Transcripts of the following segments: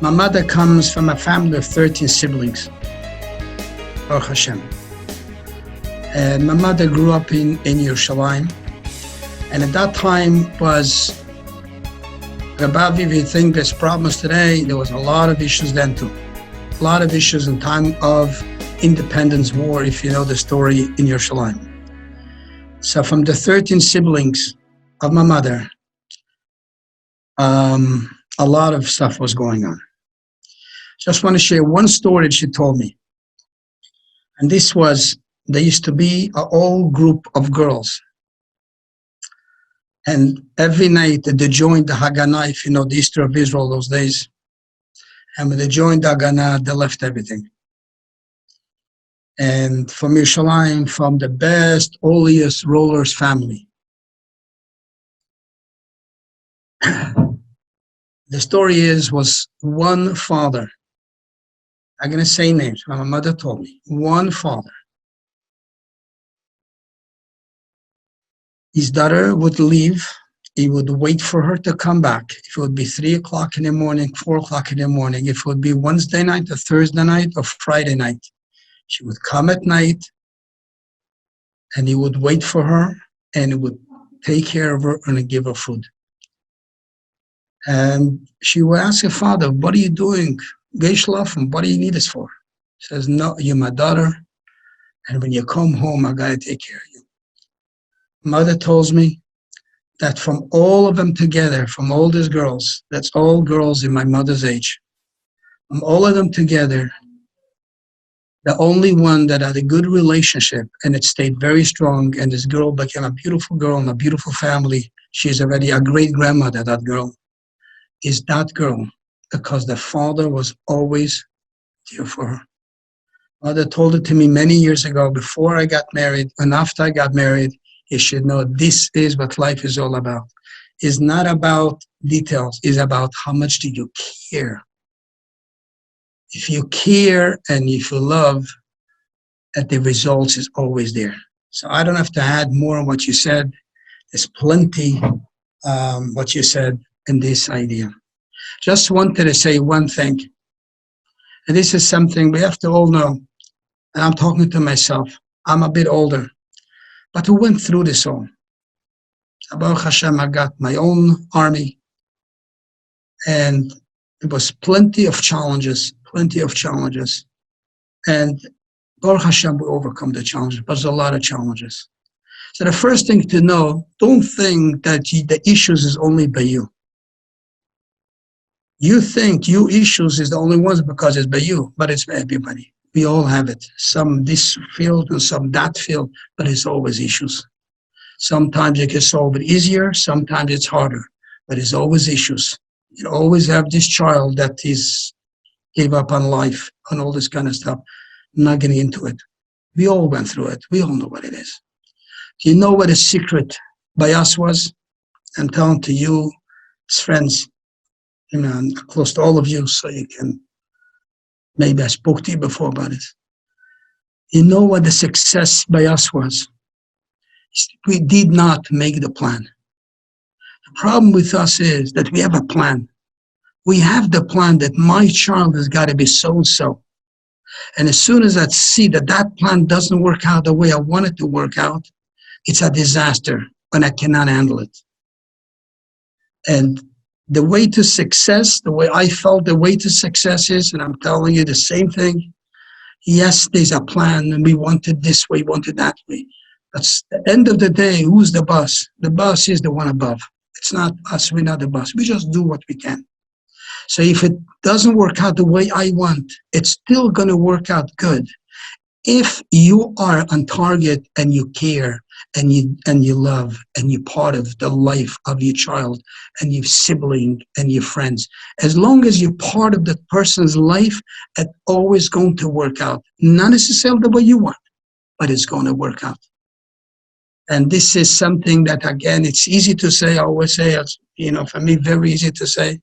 My mother comes from a family of 13 siblings, Baruch Hashem. And my mother grew up in Yerushalayim. And at that time was, Rabbi, if you think there's problems today, there was a lot of issues then too. A lot of issues in time of independence war, if you know the story in Yerushalayim. So from the 13 siblings of my mother, a lot of stuff was going on. Just want to share one story that she told me. And this was, there used to be an old group of girls. And every night they joined the Haganah, if you know the history of Israel those days. And when they joined the Haganah, they left everything. And from Yerushalayim, from the best, holiest rollers family. The story was one father. I'm going to say names, my mother told me. One father. His daughter would leave. He would wait for her to come back. If it would be 3 o'clock in the morning, 4 o'clock in the morning, if it would be Wednesday night or Thursday night or Friday night, she would come at night and he would wait for her and he would take care of her and give her food. And she would ask her father, what are you doing? Fishoff, what do you need this for? She says, no, you're my daughter. And when you come home, I got to take care of you. Mother tells me that from all of them together, from all these girls, that's all girls in my mother's age, from all of them together, the only one that had a good relationship and it stayed very strong, and this girl became a beautiful girl and a beautiful family. She's already a great grandmother, that girl, is that girl, because the father was always there for her. Mother told it to me many years ago, before I got married and after I got married. You should know this is what life is all about. It's not about details. It's about how much do you care. If you care and if you love, that the results is always there. So I don't have to add more on what you said. There's plenty what you said in this idea. Just wanted to say one thing. And this is something we have to all know. And I'm talking to myself. I'm a bit older. But we went through this all. Baruch Hashem, I got my own army. And it was plenty of challenges. And Baruch Hashem, we overcome the challenges. But there's a lot of challenges. So the first thing to know, don't think that the issues is only by you. You think your issues is the only ones because it's by you, but it's by everybody. We all have it. Some this field and some that field, but it's always issues. Sometimes you can solve it easier, sometimes it's harder, but it's always issues. You always have this child that gave up on life and all this kind of stuff. I'm not getting into it. We all went through it. We all know what it is. Do you know what the secret by us was? I'm telling to you, as friends, I'm close to all of you, so you can. Maybe I spoke to you before about it. You know what the success by us was? We did not make the plan. The problem with us is that we have a plan. We have the plan that my child has got to be so-and-so. And as soon as I see that that plan doesn't work out the way I want it to work out, it's a disaster and I cannot handle it. And the way to success, the way I felt the way to success is, and I'm telling you the same thing, yes, there's a plan, and we want it this way, we want it that way. But at the end of the day, who's the boss? The boss is the one above. It's not us, we're not the boss. We just do what we can. So if it doesn't work out the way I want, it's still going to work out good. If you are on target and you care and you love and you're part of the life of your child and your sibling and your friends, as long as you're part of that person's life, it's always going to work out. Not necessarily the way you want, but it's going to work out. And this is something that, again, it's easy to say. I always say, for me, very easy to say.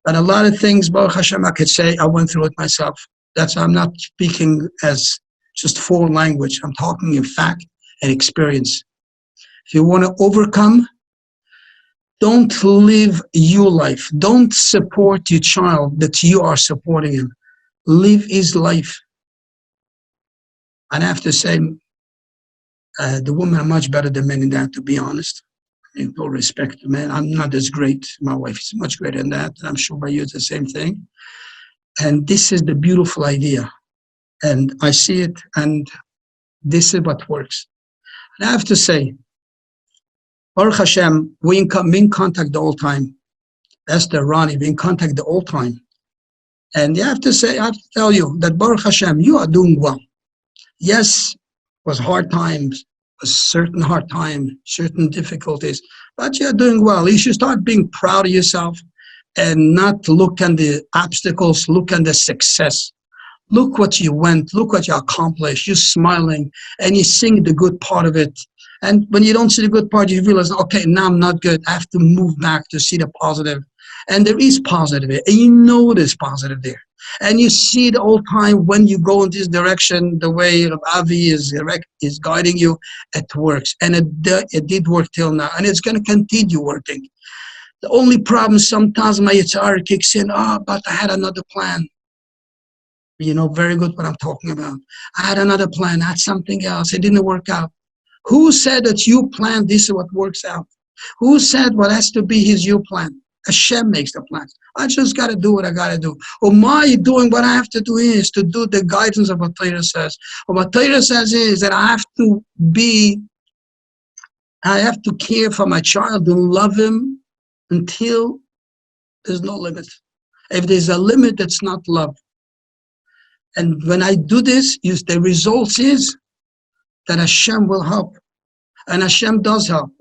But a lot of things, Baruch Hashem, I could say, I went through it myself. That's why I'm not speaking as just foreign language. I'm talking in fact and experience. If you want to overcome, Don't live your life. Don't support your child that you are supporting him. Live his life. And I have to say, the women are much better than men in that, to be honest. In all respect to men, I'm not as great. My wife is much greater than that. And I'm sure by you it's the same thing. And this is the beautiful idea. And I see it, and this is what works. And I have to say, Baruch Hashem, we in contact the whole time. Esther, Ronnie, we in contact the whole time. And you have to say, I have to tell you that Baruch Hashem, you are doing well. Yes, it was hard times, a certain hard time, certain difficulties, but you're doing well. You should start being proud of yourself and not look at the obstacles, look at the success. Look what you went, look what you accomplished. You're smiling and you sing the good part of it. And when you don't see the good part, you realize, okay, now I'm not good. I have to move back to see the positive. And there is positive there, and you know there's positive there. And you see the whole time when you go in this direction, the way Avi is guiding you, it works. And it did work till now, and it's going to continue working. The only problem, sometimes my Yitzhar kicks in, but I had another plan. You know very good what I'm talking about. I had another plan, I had something else, it didn't work out. Who said that you planned this is what works out? Who said what has to be is your plan? Hashem makes the plans. I just got to do what I got to do. Or my doing what I have to do is to do the guidance of what Torah says. What Torah says is that I have to care for my child and love him until there's no limit. If there's a limit, that's not love. And when I do this, the results is that Hashem will help. And Hashem does help.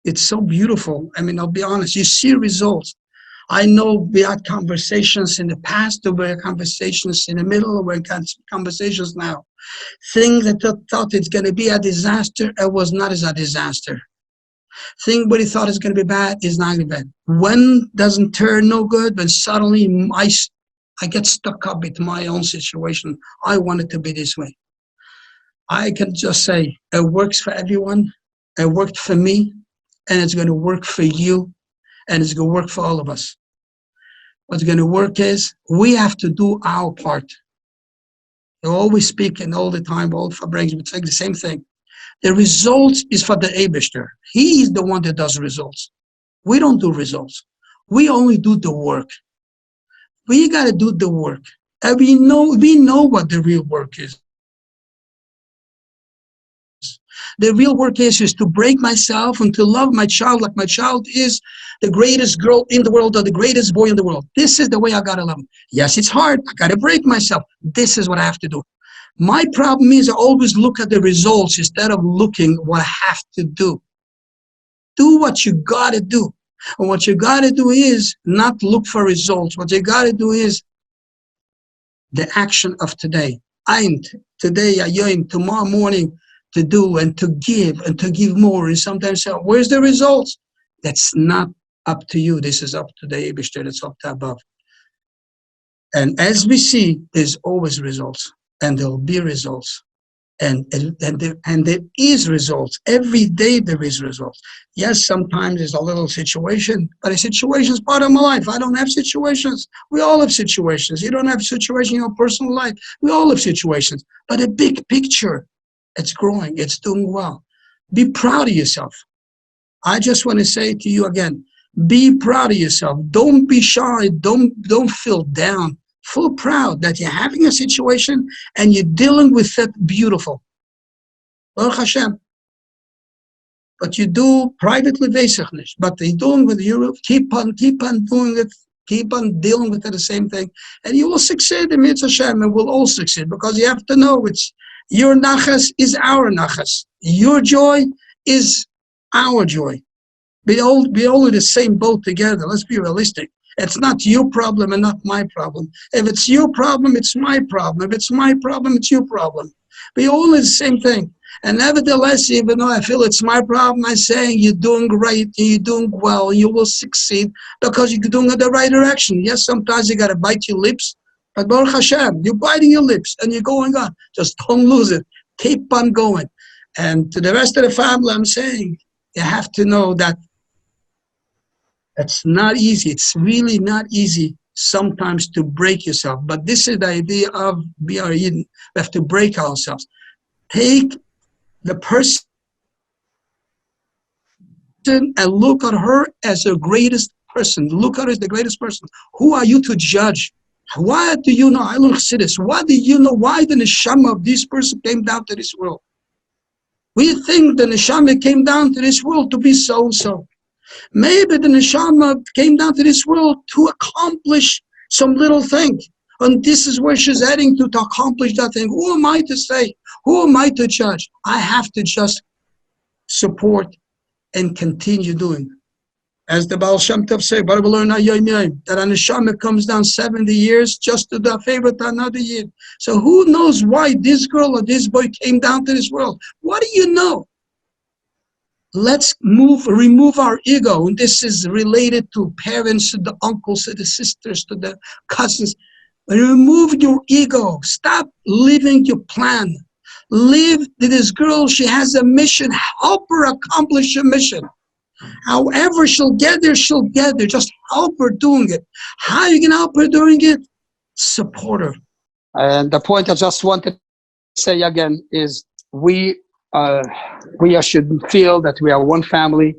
It's so beautiful. I mean, I'll be honest, you see results. I know we had conversations in the past, there were conversations in the middle, there were conversations now. Things that I thought it's going to be a disaster, it was not as a disaster. Thing what he thought is going to be bad is not going to be bad. When doesn't turn no good, when suddenly I get stuck up with my own situation. I want it to be this way. I can just say, it works for everyone, it worked for me, and it's going to work for you, and it's going to work for all of us. What's going to work is, we have to do our part. You always speak, and all the time, all Fabrings would say the same thing. The results is for the Eibishter. He is the one that does results. We don't do results. We only do the work. We got to do the work. And we know what the real work is. The real work is to break myself and to love my child like my child is the greatest girl in the world or the greatest boy in the world. This is the way I got to love him. Yes, it's hard. I got to break myself. This is what I have to do. My problem is I always look at the results instead of looking what I have to do. Do what you got to do. And what you got to do is not look for results. What you got to do is the action of today. Today, tomorrow morning, to do and to give more. And sometimes say, where's the results? That's not up to you. This is up to the Eibishter. It's up to above. And as we see, there's always results. And there will be results. And there is results. Every day there is results. Yes, sometimes there's a little situation, but a situation is part of my life. I don't have situations. We all have situations. You don't have a situation in your personal life. We all have situations. But a big picture, it's growing. It's doing well. Be proud of yourself. I just want to say to you again, be proud of yourself. Don't be shy. Don't feel down. Feel proud that you're having a situation and you're dealing with it beautiful. Baruch Hashem. But you do privately vesachnish. But you're doing with Europe, keep on doing it, keep on dealing with it, the same thing. And you will succeed in Mitzvah Hashem, and we'll all succeed, because you have to know it's your nachas is our nachas. Your joy is our joy. Be all in the same boat together. Let's be realistic. It's not your problem and not my problem. If it's your problem, it's my problem. If it's my problem, it's your problem. Be all in the same thing. And nevertheless, even though I feel it's my problem, I'm saying you're doing great, you're doing well, you will succeed because you're doing it the right direction. Yes, sometimes you got to bite your lips, but Baruch Hashem, you're biting your lips and you're going on. Just don't lose it. Keep on going. And to the rest of the family, I'm saying, you have to know that It's not easy. It's really not easy sometimes to break yourself. But this is the idea of BRE. We have to break ourselves. Take the person and look at her as the greatest person. Look at her as the greatest person. Who are you to judge? Why do you know? I don't see this. Why do you know why the neshama of this person came down to this world? We think the neshama came down to this world to be so-and-so. Maybe the neshama came down to this world to accomplish some little thing. And this is where she's heading to accomplish that thing. Who am I to say? Who am I to judge? I have to just support and continue doing. As the Baal Shem Tov said, that a neshama comes down 70 years just to do a favor to another year. So who knows why this girl or this boy came down to this world? What do you know? Let's remove our ego. And this is related to parents, to the uncles, to the sisters, to the cousins. Remove your ego. Stop living your plan. Live to this girl. She has a mission. Help her accomplish a mission. However she'll get there, she'll get there. Just help her doing it. How you can help her doing it? Support her. And the point I just wanted to say again is we should feel that we are one family,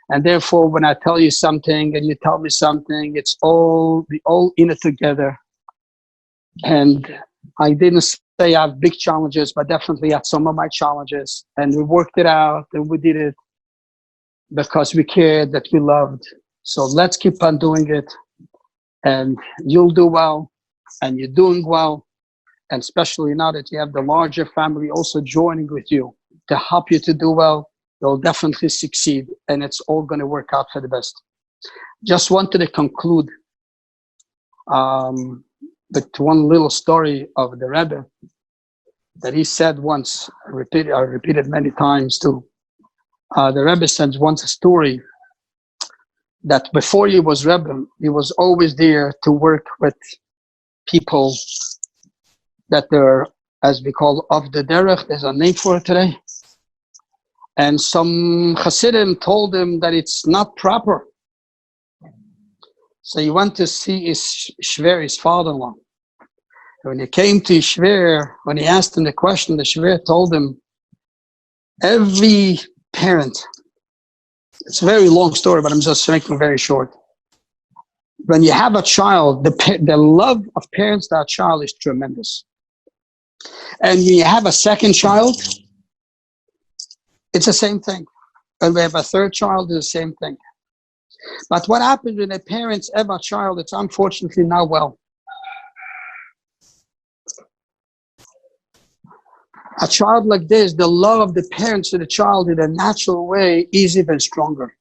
and therefore when I tell you something and you tell me something, it's we all in it together. And I didn't say I have big challenges, but definitely had some of my challenges, and we worked it out and we did it because we cared, that we loved. So let's keep on doing it, and you'll do well, and you're doing well, and especially now that you have the larger family also joining with you to help you to do well, you'll definitely succeed, and it's all going to work out for the best. Just wanted to conclude with one little story of the Rebbe that he said once. I repeated many times too. The Rebbe said once a story that before he was Rebbe, he was always there to work with people that they're, as we call, of the derech. There's a name for it today. And some Hasidim told him that it's not proper. So he went to see his shver, his father-in-law. When he came to his shver, when he asked him the question, the shver told him, every parent, it's a very long story, but I'm just making it very short. When you have a child, the love of parents to that child is tremendous. And when you have a second child, it's the same thing. When we have a third child, it's the same thing. But what happens when the parents have a child that's unfortunately not well? A child like this, the love of the parents to the child in a natural way is even stronger.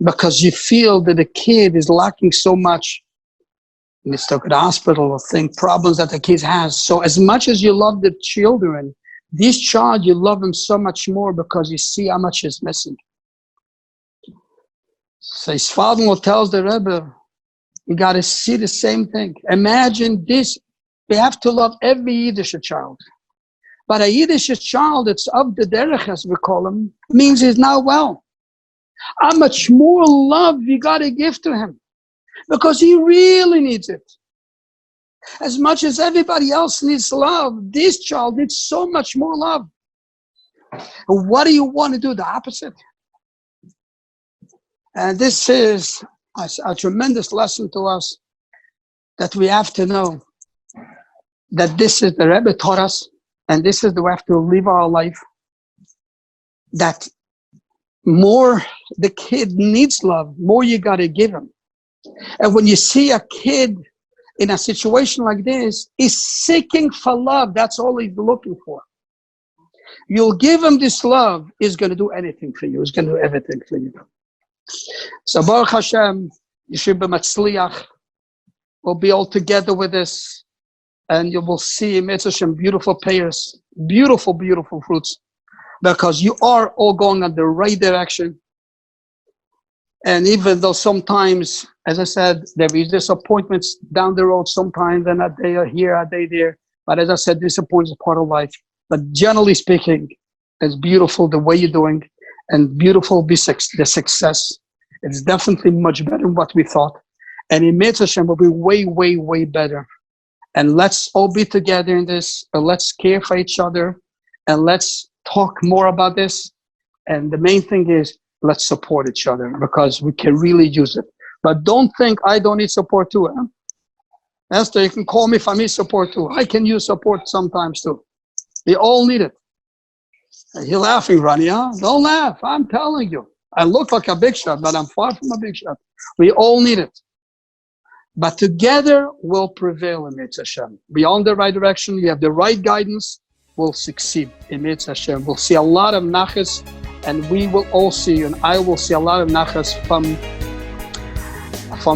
Because you feel that the kid is lacking so much. And it's stuck at the hospital or problems that the kid has. So as much as you love the children, this child, you love him so much more because you see how much is missing. So his father-in-law tells the Rebbe, you got to see the same thing. Imagine this. We have to love every Yiddish child. But a Yiddish child that's of the derech, as we call him, means he's not well. How much more love you got to give to him? Because he really needs it. As much as everybody else needs love, this child needs so much more love. And what do you want to do? The opposite. And this is a tremendous lesson to us that we have to know that this is the Rebbe taught us, and this is the way we have to live our life. That more the kid needs love, more you got to give him. And when you see a kid in a situation like this, he's seeking for love. That's all he's looking for. You'll give him this love, he's going to do anything for you. He's going to do everything for you. So Baruch Hashem, Yeshua Matzliach will be all together with us, and you will see Mitzvah Hashem beautiful pears, beautiful, beautiful fruits, because you are all going in the right direction. And even though sometimes, as I said, there is disappointments down the road sometimes, and a day here, a day there. But as I said, disappointment is part of life. But generally speaking, it's beautiful the way you're doing, and beautiful be the success. It's definitely much better than what we thought. And in Mitzvah Hashem will be way, way, way better. And let's all be together in this. And let's care for each other. And let's talk more about this. And the main thing is, let's support each other because we can really use it. But don't think I don't need support too. Huh? Esther, you can call me if I need support too. I can use support sometimes too. We all need it. You're laughing, Ronnie, huh? Don't laugh. I'm telling you. I look like a big shot, but I'm far from a big shot. We all need it. But together we'll prevail in Mitzvah Hashem. We're on the right direction. We have the right guidance. We'll succeed in Mitzvah Hashem. We'll see a lot of nachas, and we will all see, and I will see a lot of nachas from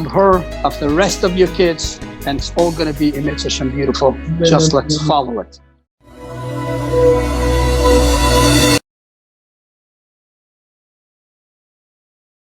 her, of the rest of your kids, and it's all going to be in Mitzvah Hashem beautiful. Just let's follow it.